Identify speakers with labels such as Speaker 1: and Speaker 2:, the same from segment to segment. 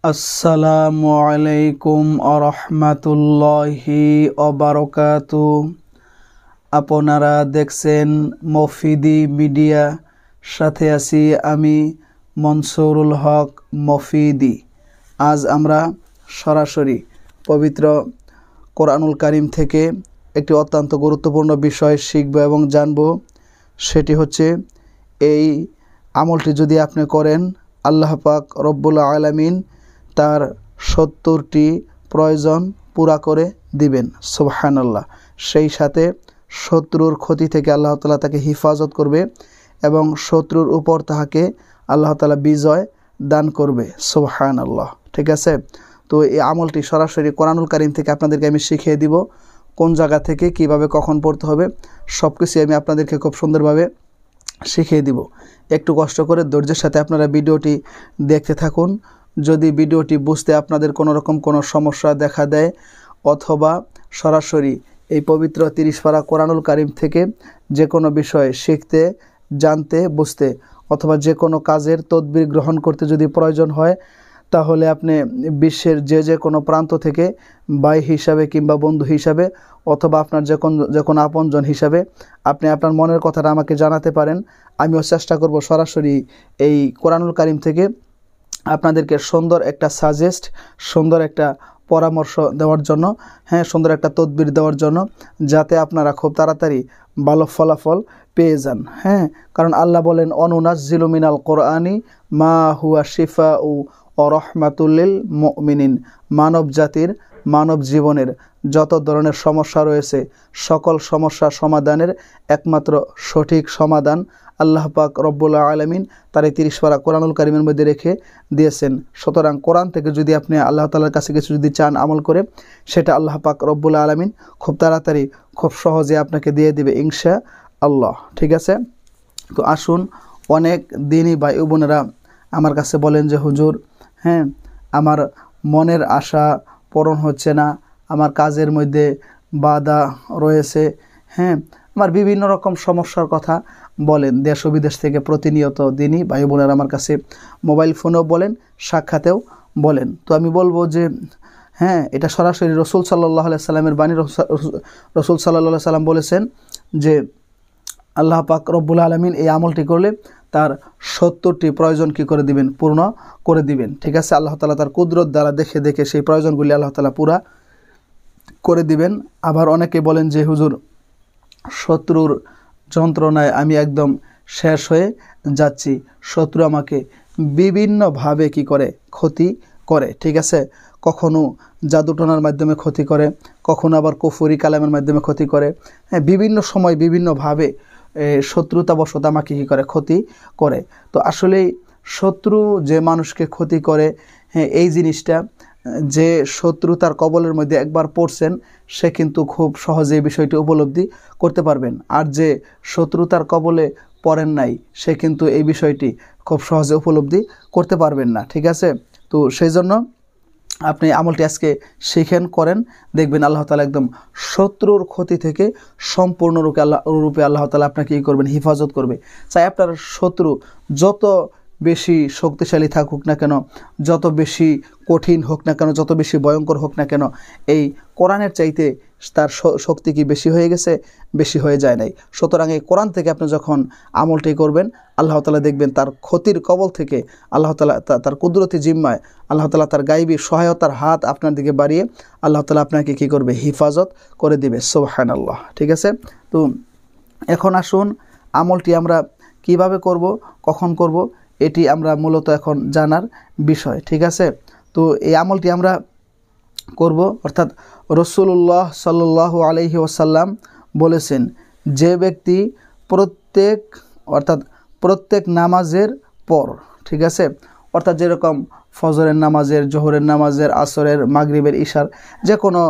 Speaker 1: আসসালামু আলাইকুম আরহামাতুল্লাহি ওবারাকাতু। আপনারা দেখছেন মফিদি মিডিয়া, সাথে আছি আমি মনসুরুল হক মফিদি। আজ আমরা সরাসরি পবিত্র কোরআনুল কারীম থেকে একটি অত্যন্ত গুরুত্বপূর্ণ বিষয় শিখব এবং জানব। সেটি হচ্ছে, এই আমলটি যদি আপনি করেন, আল্লাহ পাক রব্বুল আলামিন তার 70টি প্রয়োজন পুরা করে দিবেন। সুবহানাল্লাহ। সেই সাথে শত্রুর ক্ষতি থেকে আল্লাহ তাআলা তাকে হিফাজত করবে এবং শত্রুর উপর তাহাকে আল্লাহ তাআলা বিজয় দান করবে। সুবহানাল্লাহ। ঠিক আছে, তো এই আমলটি সরাসরি কোরআনুল কারীম থেকে আপনাদেরকে আমি শিখিয়ে দিব। কোন জায়গা থেকে কিভাবে কখন পড়তে হবে সব কিছুই আমি আপনাদেরকে খুব সুন্দরভাবে শিখিয়ে দিব। একটু কষ্ট করে ধৈর্যের সাথে আপনারা ভিডিওটি দেখতে থাকুন। যদি ভিডিওটি বুঝতে আপনাদের কোনো রকম কোনো সমস্যা দেখা দেয়, অথবা সরাসরি এই পবিত্র 30 পারা কোরআনুল কারীম থেকে যে কোনো বিষয় শিখতে, জানতে, বুঝতে, অথবা যে কোনো কাজের তদবির গ্রহণ করতে যদি প্রয়োজন হয়, তাহলে আপনি বিশ্বের যে কোনো প্রান্ত থেকে ভাই হিসাবে কিংবা বন্ধু হিসাবে, অথবা আপনার যে কোনো আপনজন হিসাবে আপনি আপনার মনের কথাটা আমাকে জানাতে পারেন। আমিও চেষ্টা করব সরাসরি এই কোরআনুল কারীম থেকে আপনাদেরকে সুন্দর একটা সাজেস্ট, সুন্দর একটা পরামর্শ দেওয়ার জন্য, সুন্দর একটা তদবির দেওয়ার জন্য, যাতে আপনারা খুব তাড়াতাড়ি ভালো ফলাফল পেয়ে যান। কারণ আল্লাহ বলেন, অনুনাজ্জিলু মিনাল কোরআনি মা হুয়া শিফাউ ও রহমাতুল লিল মুমিনিন। মানব জাতির, মানব জীবনের যত ধরনের সমস্যা রয়েছে, সকল সমস্যা সমাধানের একমাত্র সঠিক সমাধান আল্লাহ পাক রব্বুল আলামিন তার এই 30 পারা কোরআনুল কারীমের মধ্যে রেখে দিয়েছেন। সুতরাং কোরআন থেকে যদি আপনি আল্লাহ তাআলার কাছে কিছু যদি চান আমল করে, সেটা আল্লাহ পাক রব্বুল আলামিন খুব তাড়াতাড়ি, খুব সহজে আপনাকে দিয়ে দিবে ইনশাআল্লাহ। ঠিক আছে, তো আসুন। অনেক দিনই ভাই ও বোনেরা আমার কাছে বলেন যে, হুজুর, আমার মনের আশা পূরণ হচ্ছে না, আমার কাজের মধ্যে বাধা রয়েছে, আমার বিভিন্ন রকম সমস্যার কথা বলেন। দেশ ও বিদেশ থেকে প্রতিনিয়ত দিনই ভাই বোনেরা আমার কাছে মোবাইল ফোনেও বলেন, সাক্ষাতেও বলেন। তো আমি বলবো যে এটা সরাসরি রসুল সাল্লাল্লাহু আলাইহি সাল্লামের বাণী। রসুল সাল্লাল্লাহু আলাইহি সাল্লাম বলেছেন যে আল্লাহ পাক রব্বুল আলামিন এই আমলটি করলে তার 70টি প্রয়োজন কি করে দিবেন, পূর্ণ করে দিবেন। ঠিক আছে, আল্লাহ তাআলা তার কুদরত দ্বারা দেখে দেখে সেই প্রয়োজনগুলি আল্লাহ তাআলা পুরা করে দিবেন। আবার অনেকে বলেন যে, হুজুর, শত্রুর যন্ত্রণায় আমি একদম শেষ হয়ে যাচ্ছি, শত্রু আমাকে বিভিন্নভাবে কি করে, ক্ষতি করে। ঠিক আছে, কখনো জাদুটনার মাধ্যমে ক্ষতি করে, কখনো আবার কুফরি কালামের মাধ্যমে ক্ষতি করে। বিভিন্ন সময় বিভিন্নভাবে শত্রুতাবশত আমাকে কী করে, ক্ষতি করে। তো আসলেই শত্রু যে মানুষকে ক্ষতি করে, এই জিনিসটা, যে শত্রুতার কবলের মধ্যে একবার পড়ছেন, সে কিন্তু খুব সহজে এই বিষয়টি উপলব্ধি করতে পারবেন। আর যে শত্রুতার কবলে পড়েন নাই, সে কিন্তু এই বিষয়টি খুব সহজে উপলব্ধি করতে পারবেন না। ঠিক আছে, তো সেই জন্য আপনি আমলটি আজকে শিখেন, করেন, দেখবেন আল্লাহ তাআলা একদম শত্রুর ক্ষতি থেকে সম্পূর্ণরূপে আল্লাহ তাআলা আপনাকে কী করবেন, হিফাজত করবে। চাই আপনার শত্রু যত বেশি শক্তিশালী থাকুক না কেন, যত বেশি কঠিন হোক না কেন, যত বেশি ভয়ঙ্কর হোক না কেন, এই কোরআনের চাইতে তার শক্তি কি বেশি হয়ে গেছে, বেশি হয়ে যায় নাই। সুতরাং এই কোরআন থেকে আপনি যখন আমলটি করবেন, আল্লাহ তাআলা দেখবেন তার ক্ষতির কবল থেকে আল্লাহ তাআলা তার কুদরতি জিম্মায় আল্লাহ তাআলা তার গায়বী সহায়তার হাত আপনার দিকে বাড়িয়ে আল্লাহ তাআলা আপনাকে কী করবে, হিফাজত করে দিবে। সুবহানাল্লাহ। ঠিক আছে, তো এখন আসুন আমলটি আমরা কিভাবে করব, কখন করব, এটি আমরা মূলত এখন জানার বিষয়। ঠিক আছে, তো এই আমলটি আমরা করব, অর্থাৎ রাসূলুল্লাহ সাল্লাল্লাহু আলাইহি ওয়াসাল্লাম বলেছেন, যে ব্যক্তি প্রত্যেক নামাজের পর, ঠিক আছে, অর্থাৎ যেরকম ফজরের নামাজের, জোহরের নামাজের, আসরের, মাগরিবের, ইশার, যে কোনো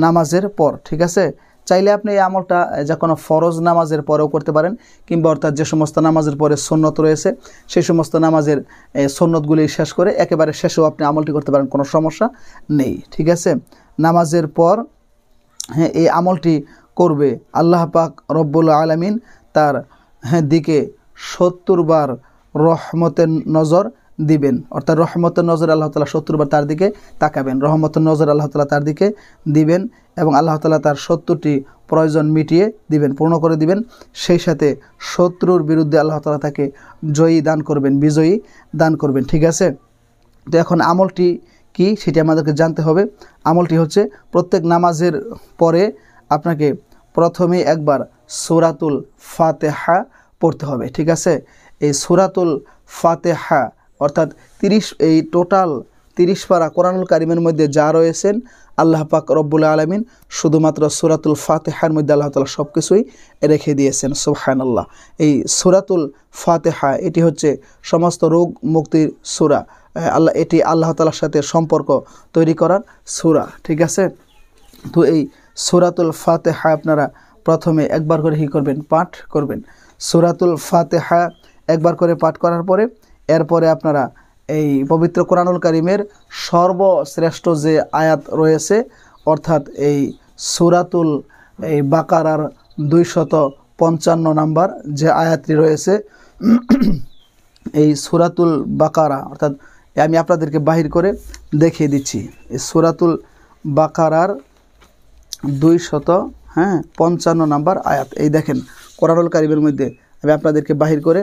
Speaker 1: নামাজের পর, ঠিক আছে, চাইলে আপনি এই আমলটা যে কোনো ফরজ নামাজের পরেও করতে পারেন, কিংবা অর্থাৎ যে সমস্ত নামাজের পরে সুন্নত রয়েছে, সেই সমস্ত নামাজের সুন্নতগুলি শেষ করে একেবারে শেষেও আপনি আমলটি করতে পারেন, কোনো সমস্যা নেই। ঠিক আছে, নামাজের পর এই আমলটি করবে, আল্লাহ পাক রব্বুল আলামিন তার দিকে 70 বার রহমতের নজর দিবেন, অর্থাৎ রহমতের নজর আল্লাহ তাআলা 70বার তার দিকে তাকাবেন, রহমতের নজর আল্লাহ তাআলা তার দিকে দিবেন এবং আল্লাহ তাআলা তার 70টি প্রয়োজন মিটিয়ে দিবেন, পূর্ণ করে দিবেন। সেই সাথে শত্রুর বিরুদ্ধে আল্লাহ তাআলা তাকে জয়ী দান করবেন, বিজয়ী দান করবেন। ঠিক আছে, তো এখন আমলটি কি সেটি আমাদেরকে জানতে হবে। আমলটি হচ্ছে প্রত্যেক নামাজের পরে আপনাকে প্রথমেই একবার সূরাতুল ফাতিহা পড়তে হবে। ঠিক আছে, এই সূরাতুল ফাতিহা অর্থাৎ 30 এই টোটাল 30 পারা কোরআনুল কারিমের মধ্যে যা রয়েছেন আল্লাহ পাক রব্বুল আলামিন শুধুমাত্র সূরাতুল ফাতিহার মধ্যে আল্লাহ তাআলা সব কিছুই রেখে দিয়েছেন। সুবহানাল্লাহ। এই সূরাতুল ফাতিহা এটি হচ্ছে সমস্ত রোগ মুক্তির সূরা। এটি আল্লাহ তাআলার সাথে সম্পর্ক তৈরি করার সূরা। ঠিক আছে, তো এই সূরাতুল ফাতিহা আপনারা প্রথমে একবার করে কি করবেন, পাঠ করবেন। সূরাতুল ফাতিহা একবার করে পাঠ করার পরে এরপরে আপনারা এই পবিত্র কোরআনুল কারিমের সর্বশ্রেষ্ঠ যে আয়াত রয়েছে অর্থাৎ এই সূরাতুল এই বাকারার 255 নাম্বার যে আয়াতটি রয়েছে এই সূরাতুল বাকারা অর্থাৎ আমি আপনাদেরকে বাহির করে দেখিয়ে দিচ্ছি। এই সূরাতুল বাকারার 255 নাম্বার আয়াত, এই দেখেন কোরআনুল কারিমের মধ্যে আমি আপনাদেরকে বাহির করে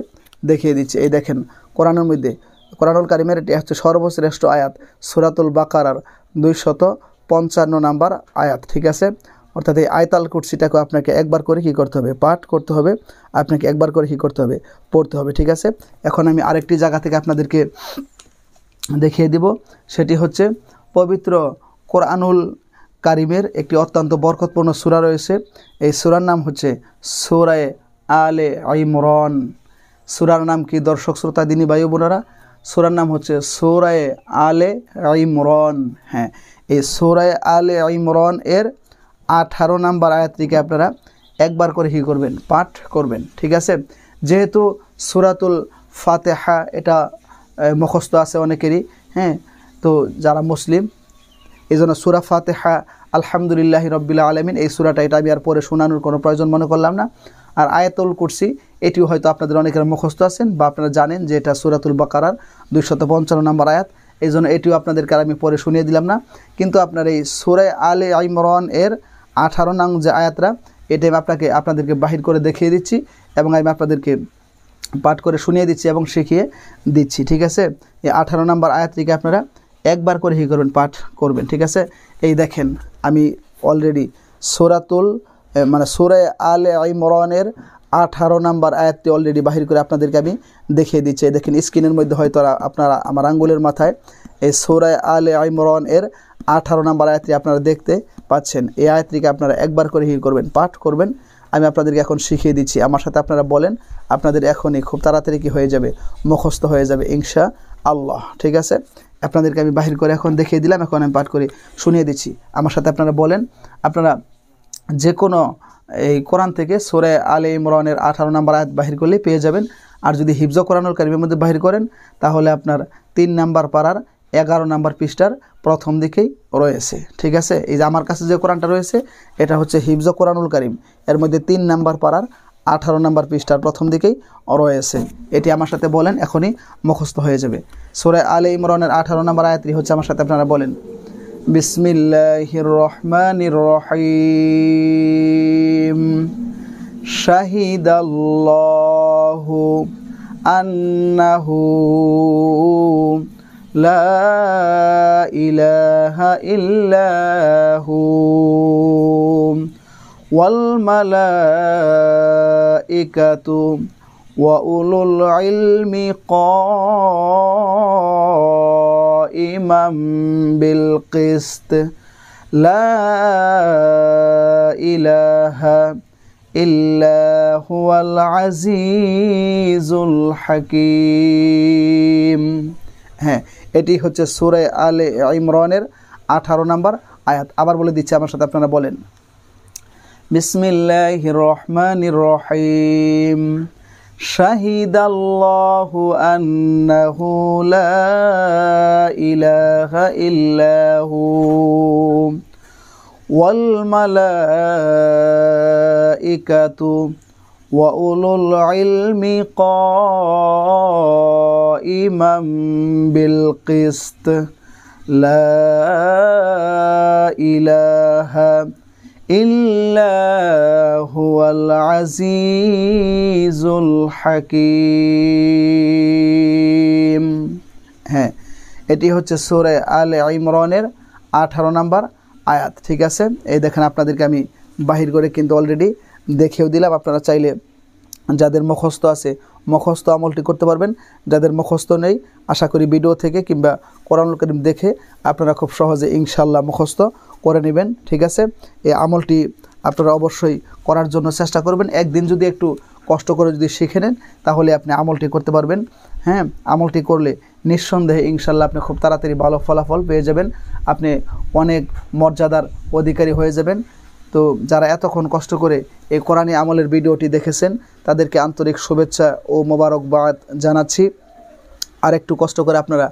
Speaker 1: দেখিয়ে দিচ্ছি। এই দেখেন কোরআনের মধ্যে কোরআনুল কারিমের এটি হচ্ছে সর্বশ্রেষ্ঠ আয়াত সূরাতুল বাকারার 255 নাম্বার আয়াত। ঠিক আছে, অর্থাৎ এই আয়াতুল কুরসিটাকে আপনাকে একবার করে কি করতে হবে, পাঠ করতে হবে, আপনাকে একবার করে কি করতে হবে, পড়তে হবে। ঠিক আছে, এখন আমি আরেকটি জায়গা থেকে আপনাদেরকে দেখিয়ে দিব, সেটি হচ্ছে পবিত্র কোরআনুল কারিমের একটি অত্যন্ত বরকতপূর্ণ সূরা রয়েছে। এই সূরার নাম হচ্ছে সূরা আলে ইমরান। সূরার নাম কি দর্শক শ্রোতা দিনী ভাই বোনেরা? সূরার নাম হচ্ছে সূরা আলে ইমরান। হ্যাঁ, এই সূরা আলে ইমরান এর 18 নাম্বার আয়াতটিকে আপনারা একবার করে কি করবেন, পাঠ করবেন। ঠিক আছে, যেহেতু সূরাতুল ফাতিহা এটা মুখস্থ আছে অনেকেরই, হ্যাঁ, তো যারা মুসলিম এই জন্য সূরা ফাতিহা আলহামদুলিল্লাহি রাব্বিল আলামিন এই সূরাটা এটা আমি আর পরে শোনানোর কোনো প্রয়োজন মনে করলাম না। আর আয়াতুল কুরসি এটিও হয়তো আপনাদের অনেকের মুখস্থ আছেন বা আপনারা জানেন যে এটা সূরাতুল বাকারার 255 নাম্বার আয়াত, এই জন্য এটিও আপনাদেরকে আমি পরে শুনিয়ে দিলাম না। কিন্তু আপনার এই সূরা আলে ইমরান এর 18 নং যে আয়াতটা এটা আমি আপনাদেরকে বাহির করে দেখিয়ে দিচ্ছি এবং আমি আপনাদেরকে পাঠ করে শুনিয়ে দিচ্ছি এবং শিখিয়ে দিচ্ছি। ঠিক আছে, এই 18 নাম্বার আয়াতটিকে আপনারা একবার করে কি করবেন, পাঠ করবেন। ঠিক আছে, এই দেখেন আমি অলরেডি সূরাতুল সূরা আলে ইমরানের 18 নাম্বার আয়াতটি অলরেডি বাহির করে আপনাদেরকে আমি দেখিয়ে দিচ্ছি। দেখেন স্ক্রিনের মধ্যে হয়তো আপনারা আমার আঙ্গুলের মাথায় এই সূরা আলে ইমরান এর 18 নাম্বার আয়াতটি আপনারা দেখতে পাচ্ছেন। এই আয়াতটিকে আপনারা একবার করে কি করবেন, পাঠ করবেন। আমি আপনাদেরকে এখন শিখিয়ে দিচ্ছি, আমার সাথে আপনারা বলেন, আপনাদের এখনই খুব তাড়াতাড়ি কি হয়ে যাবে, মুখস্থ হয়ে যাবে ইনশাআল্লাহ। ঠিক আছে, আপনাদেরকে আমি বাহির করে এখন দেখিয়ে দিলাম, এখন আমি পাঠ করে শুনিয়ে দিচ্ছি। আমার সাথে আপনারা বলেন, আপনারা যে কোনো এই কোরআন থেকে সূরা আলে ইমরানের 18 নাম্বার আয়াত বাহির করলে পেয়ে যাবেন। আর যদি হিফজ কোরআনুল কারিমের মধ্যে বাহির করেন তাহলে আপনার 3 নাম্বার পারার 11 নাম্বার পৃষ্ঠার প্রথম দিকেই রয়েছে। ঠিক আছে, এই যে আমার কাছে যে কোরআনটা রয়েছে এটা হচ্ছে হিফজ কোরআনুল কারিম, এর মধ্যে 3 নাম্বার পারার 18 নাম্বার পৃষ্ঠার প্রথম দিকেই রয়েছে। এটি আমার সাথে বলেন, এখনই মুখস্থ হয়ে যাবে। সূরা আলে ইমরানের 18 নাম্বার আয়াতটি হচ্ছে, আমার সাথে আপনারা বলেন, বিসমিল্লাহির রহমানির রহিম শাহিদাল্লাহু আন্নাহু লা ইলাহা ইল্লাহু ওয়াল মালাইকাতু ওয়া উলুল ইলমি কাইমান বিল কিসত লা ইলাহা ইল্লা হুয়াল আজিজুল হাকিম। হ্যাঁ, এটি হচ্ছে সূরা আলে ইমরানের 18 নাম্বার আয়াত। আবার বলে দিচ্ছি, আমার সাথে আপনারা বলেন, বিসমিল্লাহির রহমানির রহিম শাহিদাল্লাহু আন্নাহু লা ইলাহা ইল্লাহু ওয়াল মালাইকাতু ওয়া উলুল ইলমি কাইমান বিল কিসত লা ইলাহা ইল্লা হুয়াল আজিজুল হাকিম। হ্যাঁ, এটি হচ্ছে সূরা আলে ইমরানের 18 নম্বর আয়াত। ঠিক আছে, এই দেখেন আপনাদেরকে আমি বাহির করে কিন্তু অলরেডি দেখেও দিলাম। আপনারা চাইলে যাদের মুখস্থ আছে মুখস্থ আমলটি করতে পারবেন, যাদের মুখস্থ নেই আশা করি ভিডিও থেকে কিংবা কোরআনুল কারীম দেখে আপনারা খুব সহজে ইনশাআল্লাহ মুখস্থ করে নেবেন। ঠিক আছে, এই আমলটি আপনারা অবশ্যই করার জন্য চেষ্টা করবেন। একদিন যদি একটু কষ্ট করে যদি শিখে নেন তাহলে আপনি আমলটি করতে পারবেন। হ্যাঁ, আমলটি করলে নিঃসন্দেহে ইনশাআল্লাহ আপনি খুব তাড়াতাড়ি ভালো ফলাফল পেয়ে যাবেন, আপনি অনেক মর্যাদার অধিকারী হয়ে যাবেন। তো যারা এতক্ষণ কষ্ট করে এই কোরআনী আমলের ভিডিওটি দেখেছেন তাদেরকে আন্তরিক শুভেচ্ছা ও মোবারকবাদ জানাচ্ছি। আর একটু কষ্ট করে আপনারা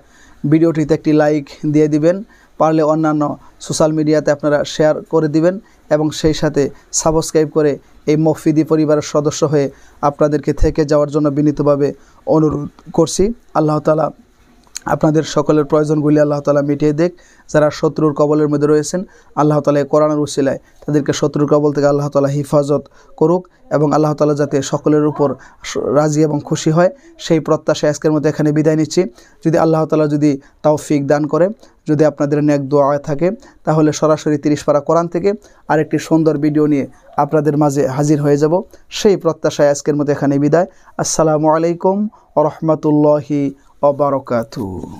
Speaker 1: ভিডিওটিতে একটি লাইক দিয়ে দিবেন, পারলে অন্যান্য সোশ্যাল মিডিয়াতে আপনারা শেয়ার করে দিবেন এবং সেই সাথে সাবস্ক্রাইব করে এই মফিদি পরিবারের সদস্য হয়ে আপনাদেরকে থেকে যাওয়ার জন্য বিনীতভাবে অনুরোধ করছি। আল্লাহ তাআলা আপনাদের সকলের প্রয়োজনগুলি আল্লাহ তাআলা মিটিয়ে দেখ। যারা শত্রুর কবলের মধ্যে রয়েছেন আল্লাহ তাআলা কোরআনের উসিলায় তাদেরকে শত্রুর কবল থেকে আল্লাহ তাআলা হিফাজত করুক এবং আল্লাহ তাআলা যাতে সকলের উপর রাজি এবং খুশি হয় সেই প্রত্যাশায় আজকের মধ্যে এখানে বিদায় নিচ্ছি। যদি আল্লাহ তাআলা যদি তৌফিক দান করে, যদি আপনাদের নেক দোয়া থাকে তাহলে সরাসরি 30 পারা কোরআন থেকে আরেকটি সুন্দর ভিডিও নিয়ে আপনাদের মাঝে হাজির হয়ে যাব। সেই প্রত্যাশায় আজকের মধ্যে এখানে বিদায়। আসসালামু আলাইকুম ওয়া রাহমাতুল্লাহি ওয়া বারাকাতুহু।